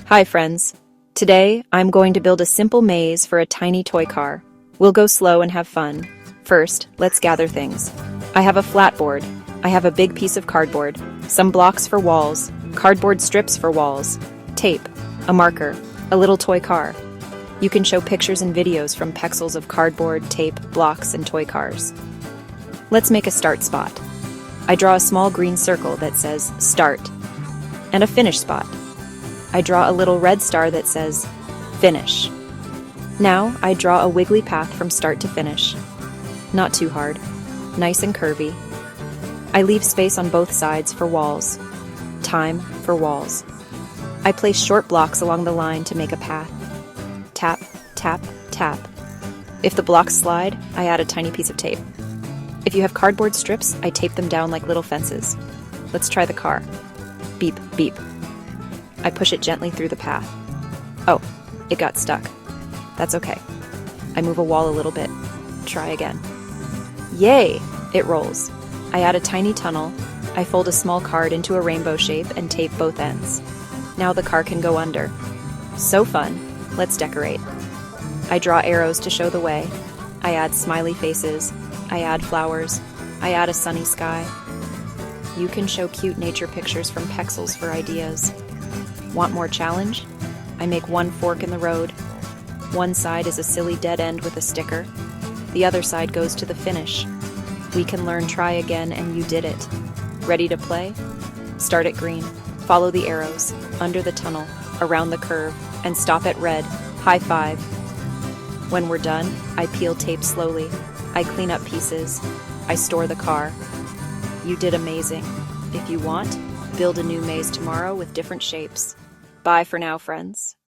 Hi, friends. Today, I'm going to build a simple maze for a tiny toy car. We'll go slow and have fun. First, let's gather things. I have a flat board. I have a big piece of cardboard, some blocks for walls, cardboard strips for walls, tape, a marker, a little toy car. You can show pictures and videos from pixels of cardboard, tape, blocks, and toy cars. Let's make a start spot. I draw a small green circle that says Start, and a finish spot. I draw a little red star that says Finish. Now I draw a wiggly path from start to finish. Not too hard, nice and curvy. I leave space on both sides for walls. Time for walls. I place short blocks along the line to make a path. Tap, tap, tap. If the blocks slide, I add a tiny piece of tape. If you have cardboard strips, I tape them down like little fences. Let's try the car. Beep, beep. I push it gently through the path. Oh, it got stuck. That's okay. I move a wall a little bit. Try again. Yay! It rolls. I add a tiny tunnel. I fold a small card into a rainbow shape and tape both ends. Now the car can go under. So fun. Let's decorate. I draw arrows to show the way. I add smiley faces. I add flowers. I add a sunny sky. You can show cute nature pictures from pixels for ideas. Want more challenge? I make one fork in the road. One side is a silly dead end with a sticker. The other side goes to the finish. We can learn try again and you did it. Ready to play? Start at green. Follow the arrows, under the tunnel, around the curve, and stop at red. High five. When we're done, I peel tape slowly. I clean up pieces. I store the car. You did amazing. If you want, build a new maze tomorrow with different shapes. Bye for now, friends.